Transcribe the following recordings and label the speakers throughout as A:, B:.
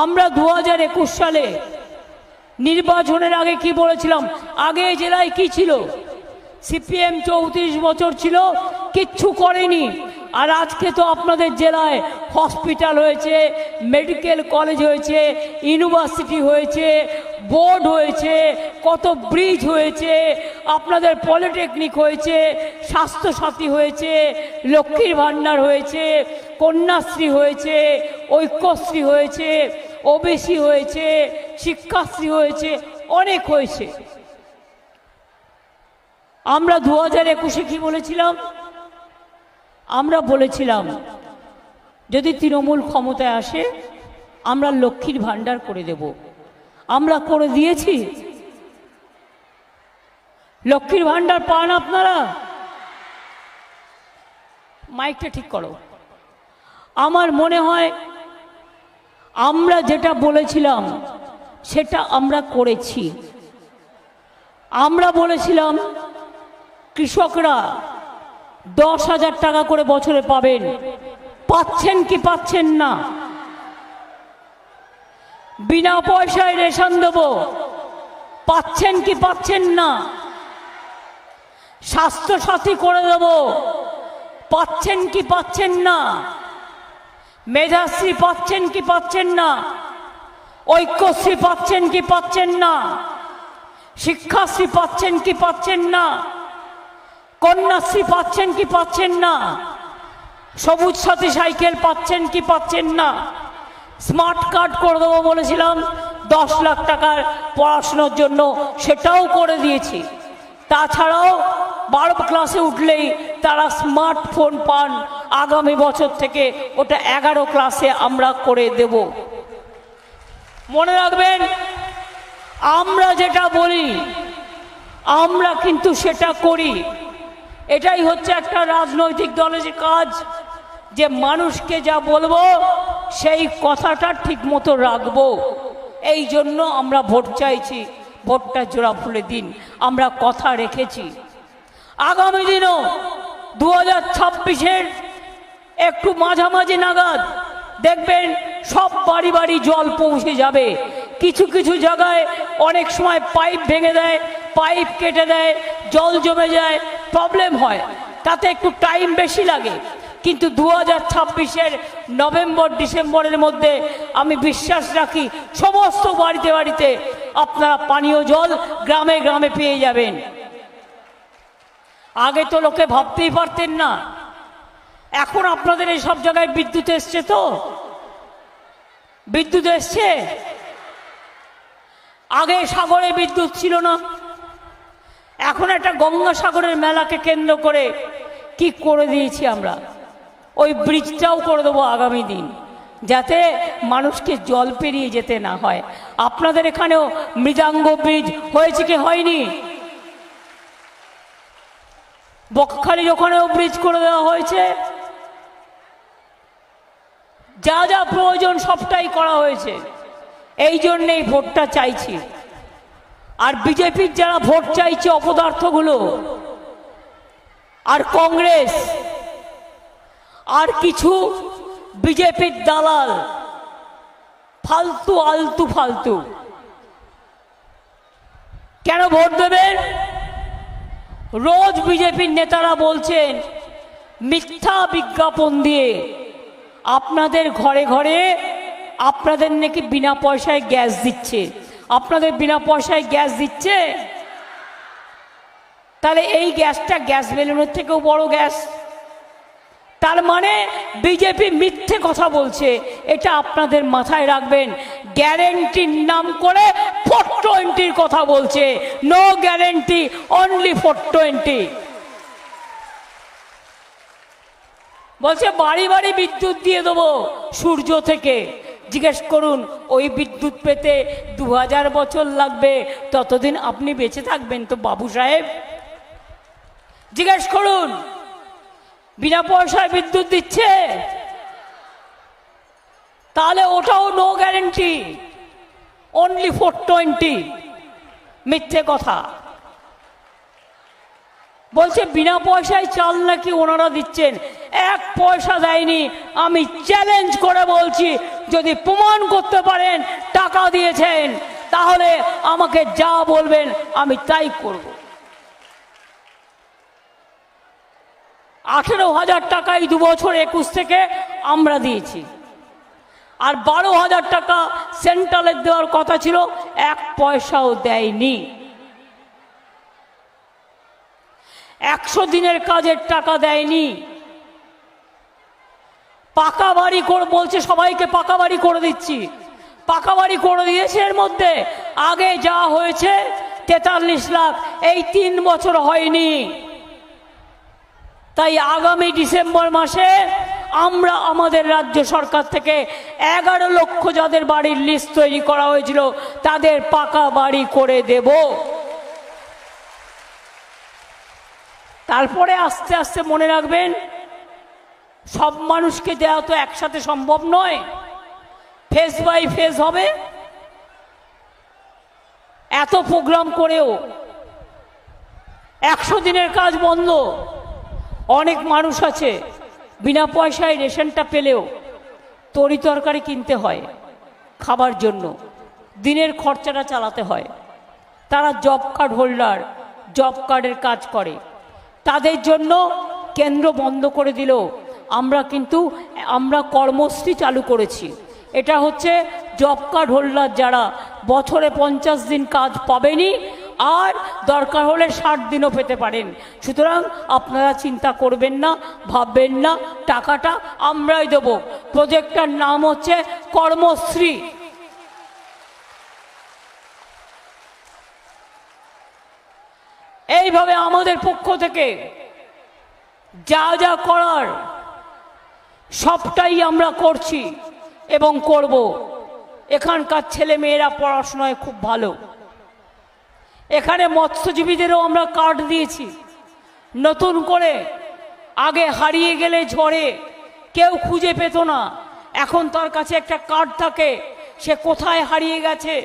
A: আমরা 2021 সালে নির্বাচনের আগে কি বলেছিলাম? আগে জেলায় কি ছিল? সিপিএম 34 বছর ছিল, কিচ্ছু করেনি। আর আজকে তো আপনাদের জেলায় হসপিটাল হয়েছে, মেডিকেল কলেজ হয়েছে, ইউনিভার্সিটি হয়েছে, বোর্ড হয়েছে, কত ব্রিজ হয়েছে, আপনাদের পলিটেকনিক হয়েছে, স্বাস্থ্যসাথী হয়েছে, লক্ষ্মীর ভাণ্ডার হয়েছে, কন্যাশ্রী হয়েছে, ঐক্যশ্রী হয়েছে, ওবিসি হয়েছে, শিক্ষাশ্রী হয়েছে, অনেক হয়েছে। আমরা 2021-এ কি বলেছিলাম? আমরা বলেছিলাম যদি তৃণমূল ক্ষমতায় আসে আমরা লক্ষ্মীর ভাণ্ডার করে দেব। আমরা করে দিয়েছি। লক্ষ্মীর ভাণ্ডার পান আপনারা? মাইকটা ঠিক করো। আমার মনে হয় আমরা যেটা বলেছিলাম সেটা আমরা করেছি। আমরা বলেছিলাম কৃষকরা 10,000 টাকা করে বছরে পাবেন। পাচ্ছেন কি পাচ্ছেন না? বিনা পয়সায় রেশন দেব, পাচ্ছেন কি পাচ্ছেন না? স্বাস্থ্যসাথী করে দেব, পাচ্ছেন কি পাচ্ছেন না? মেধাশ্রী পাচ্ছেন কি পাচ্ছেন না? ঐক্যশ্রী পাচ্ছেন কি পাচ্ছেন না? শিক্ষাশ্রী পাচ্ছেন কি পাচ্ছেন না? কন্যাশ্রী পাচ্ছেন কি পাচ্ছেন না? সবুজ সাথী সাইকেল পাচ্ছেন কি পাচ্ছেন না? স্মার্ট কার্ড করে দেবো বলেছিলাম 10 লাখ টাকার পড়াশোনার জন্য, সেটাও করে দিয়েছি। তাছাড়াও 12 ক্লাসে উঠলেই তারা স্মার্টফোন পান। আগামী বছর থেকে ওটা 11 ক্লাসে আমরা করে দেব। মনে রাখবেন, আমরা যেটা বলি আমরা কিন্তু সেটা করি। এটাই হচ্ছে একটা রাজনৈতিক দলের কাজ, যে মানুষকে যা বলবো সেই কথাটা ঠিক মতো রাখবো। এই জন্য আমরা ভোট চাইছি। ভোটটা জোড়া ফুলে দিন। আমরা কথা রেখেছি। আগামী দিনও 2026-এর একটু মাঝামাঝি নাগাদ দেখবেন সব বাড়ি বাড়ি জল পৌঁছে যাবে। কিছু কিছু জায়গায় অনেক সময় পাইপ ভেঙে দেয়, পাইপ কেটে দেয়, জল জমে যায়, প্রবলেম হয়, তাতে একটু টাইম বেশি লাগে। কিন্তু 2026-এর নভেম্বর ডিসেম্বরের মধ্যে আমি বিশ্বাস রাখি সমস্ত বাড়িতে বাড়িতে আপনারা পানীয় জল গ্রামে গ্রামে পেয়ে যাবেন। আগে তো লোকে ভাবতেই পারতেন না। এখন আপনাদের এই সব জায়গায় বিদ্যুৎ এসছে, তো বিদ্যুৎ এসছে। আগে সাগরে বিদ্যুৎ ছিল না। এখন একটা গঙ্গাসাগরের মেলাকে কেন্দ্র করে কি করে দিয়েছি আমরা, ওই ব্রিজটাও করে দেবো আগামী দিন, যাতে মানুষকে জল পেরিয়ে যেতে না হয়। আপনাদের এখানেও মৃদাঙ্গ ব্রিজ হয়েছে কি হয়নি? বকখালির ওখানেও ব্রিজ করে দেওয়া হয়েছে। যা যা প্রয়োজন সবটাই করা হয়েছে। এই জন্যেই ভোটটা চাইছি। আর বিজেপির যারা ভোট চাইছে অপদার্থগুলো, আর কংগ্রেস, আর কিছু বিজেপির দালাল, ফালতু আলতু ফালতু, কেন ভোট দেবেন? রোজ বিজেপির নেতারা বলছেন মিথ্যা বিজ্ঞাপন দিয়ে আপনাদের ঘরে ঘরে আপনাদের নাকি বিনা পয়সায় গ্যাস দিচ্ছে। আপনাদের বিনা পয়সায় গ্যাস দিচ্ছে? তাহলে এই গ্যাসটা গ্যাস বেলুনের থেকেও বড় গ্যাস। তার মানে বিজেপি মিথ্যে কথা বলছে, এটা আপনাদের মাথায় রাখবেন। গ্যারেন্টির নাম করে 420 কথা বলছে। No guarantee, only 420। বলছে বাড়ি বাড়ি বিদ্যুৎ দিয়ে দেবো সূর্য থেকে। জিজ্ঞেস করুন, ওই বিদ্যুৎ পেতে 2000 বছর লাগবে, ততদিন আপনি বেঁচে থাকবেন তো বাবু সাহেব? জিজ্ঞেস করুন, বিনা পয়সায় বিদ্যুৎ দিচ্ছে, তাহলে ওটাও নো গ্যারেন্টি, অনলি 420। মিথ্যে কথা বলছে। বিনা পয়সায় চাল নাকি ওনারা দিচ্ছেন, 1 পয়সা দেয়নি। আমি চ্যালেঞ্জ করে বলছি যদি প্রমাণ করতে পারেন টাকা দিয়েছেন, তাহলে আমাকে যা বলবেন আমি তাই করব। 18,000 টাকাই 2 বছর 21 থেকে আমরা দিয়েছি, আর 12,000 টাকা সেন্ট্রালের দেওয়ার কথা ছিল, 1 পয়সাও দেয়নি। 100 দিনের কাজের টাকা দেয়নি। পাকা বাড়ি করে বলছে সবাইকে পাকা বাড়ি করে দিচ্ছি, পাকা বাড়ি করে দিয়েছে। এর মধ্যে আগে যা হয়েছে 43 লাখ, এই 3 বছর হয়নি। তাই আগামী ডিসেম্বর মাসে আমরা আমাদের রাজ্য সরকার থেকে 11 লক্ষ যাদের বাড়ির লিস্ট তৈরি করা হয়েছিল তাদের পাকা বাড়ি করে দেব। তারপরে আস্তে আস্তে মনে রাখবেন, সব মানুষকে দেওয়া তো একসাথে সম্ভব নয়, ফেজ বাই ফেজ হবে। এত প্রোগ্রাম করেও 100 দিনের কাজ বন্ধ। অনেক মানুষ আছে বিনা পয়সায় রেশনটা পেলেও তরি তরকারি কিনতে হয় খাবার জন্য, দিনের খরচাটা চালাতে হয়। তারা জব কার্ড হোল্ডার, জব কার্ডের কাজ করে, তাদের জন্য কেন্দ্র বন্ধ করে দিল। আমরা কর্মশ্রী চালু করেছি। এটা হচ্ছে জব কার্ড হোল্ডার যারা বছরে 50 দিন কাজ পাবেনি, আর দরকার হলে 60 দিনও পেতে পারেন। সুতরাং আপনারা চিন্তা করবেন না, ভাববেন না, টাকাটা আমরাই দেব। প্রজেক্টটার নাম হচ্ছে কর্মশ্রী। এইভাবে আমাদের পক্ষ থেকে যা যা করার সবটাই আমরা করছি এবং করব। এখানকার ছেলে মেয়েরা পড়াশোনায় খুব ভালো। এখানে মৎস্যজীবীদেরও আমরা কার্ড দিয়েছি নতুন করে। আগে হারিয়ে গেলে ঝড়ে কেউ খুঁজে পেত না, এখন তার কাছে একটা কার্ড থাকে। সে কোথায় হারিয়ে গেছে,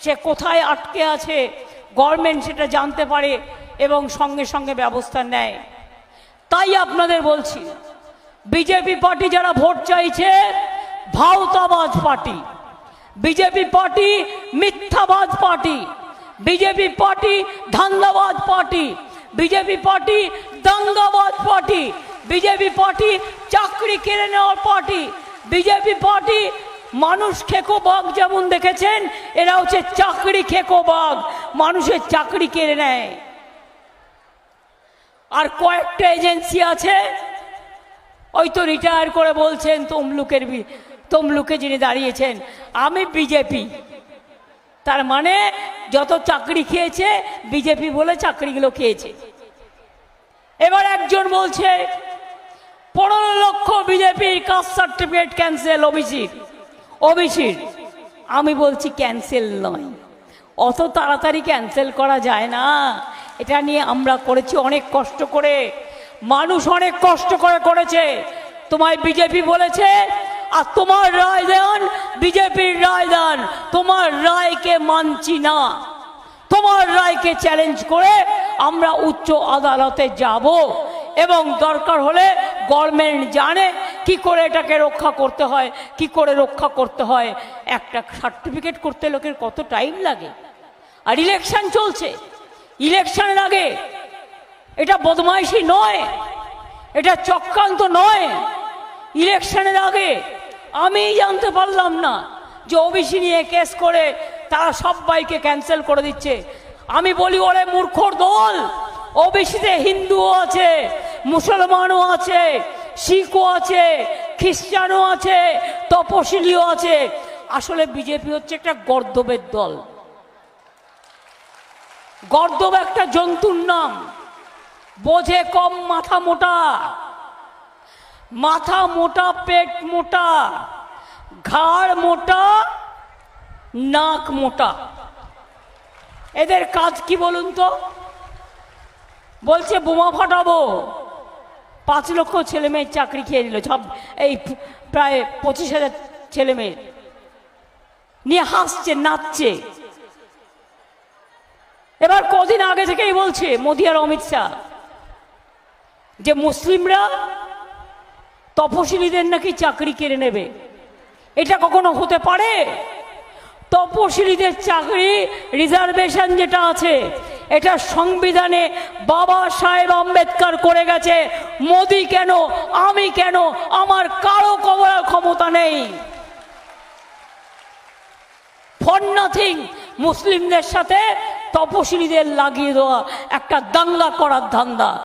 A: সে কোথায় আটকে আছে, গভর্নমেন্ট সেটা জানতে পারে এবং সঙ্গে সঙ্গে ব্যবস্থা নেয়। তাই আপনাদের বলছি, বিজেপি পার্টি যারা ভোট চাইছে, ভাওতাবাজ পার্টি। বিজেপি পার্টি মিথ্যাবাজ পার্টি। বিজেপি পার্টি ধান্দাবাজ পার্টি। বিজেপি পার্টি দাঙ্গাবাজ পার্টি। বিজেপি পার্টি চাকরি কেড়ে নেওয়ার পার্টি। বিজেপি পার্টি মানুষ খেকো বাঘ যেমন দেখেছেন, এরা হচ্ছে চাকরি খেকো বাঘ, মানুষের চাকরি কেড়ে নেয়। আর কয়েকটা এজেন্সি আছে, ওই তো রিটায়ার করে বলছেন তমলুকে যিনি দাঁড়িয়েছেন, আমি বিজেপি। তার মানে যত চাকরি খেয়েছে বিজেপি বলে চাকরিগুলো খেয়েছে। এবার একজন বলছে 15 লক্ষ বিজেপির কাস্ট সার্টিফিকেট ক্যান্সেল ওবিসির। আমি বলছি ক্যান্সেল নয়, অত তাড়াতাড়ি ক্যান্সেল করা যায় না। এটা নিয়ে আমরা করেছি অনেক কষ্ট করে, মানুষ অনেক কষ্ট করে করেছে। তোমায় বিজেপি বলেছে, আর তোমার রায় দেন বিজেপির রায় দেন, তোমার রায়কে মানছি না। তোমার রায়কে চ্যালেঞ্জ করে আমরা উচ্চ আদালতে যাব এবং দরকার হলে গভর্নমেন্ট জানে কি করে এটাকে রক্ষা করতে হয়, কি করে রক্ষা করতে হয়। একটা সার্টিফিকেট করতে লোকের কত টাইম লাগে, আর ইলেকশন চলছে, ইলেকশনের আগে। এটা বদমাইশি নয়, এটা চক্রান্ত নয়। ইলেকশনের আগে আমি জানতে পারলাম না যে ওবিসি নিয়ে কেস করে তারা সবাইকে ক্যান্সেল করে দিচ্ছে। আমি বলি, ওরে মূর্খর দল, ওবিসিতে হিন্দুও আছে, মুসলমানও আছে, শিখও আছে, খ্রিস্টানও আছে, তপশিলিও আছে। আসলে বিজেপি হচ্ছে একটা গর্দবের দল। গর্দব একটা জন্তুর নাম, বোঝে কম, মাথা মোটা। মাথা মোটা, পেট মোটা, ঘাড় মোটা, নাক মোটা। এদের কাজ কি বলুন তো? বলছে বোমা ফাটাবো। 5 লক্ষ ছেলে মেয়ের চাকরি খেয়ে নিল, এই প্রায় 25,000 ছেলে মেয়ে নিয়ে হাসছে, নাচছে। এবার কদিন আগে থেকেই বলছে মোদি আর অমিত শাহ যে মুসলিমরা তপশিলীদের নাকি চাকরি কেড়ে নেবে। এটা কখনো হতে পারে? তপশিলীদের চাকরি রিজার্ভেশন যেটা আছে এটা সংবিধানে বাবা সাহেব আম্বেদকর করে গেছে। মোদি কেন, আমি কেন, আমার কারো করার ক্ষমতা নেই। ফর নাথিং মুসলিমদের সাথে তপশিলীদের লাগিয়ে দেওয়া একটা দাঙ্গা করার ধান্দা।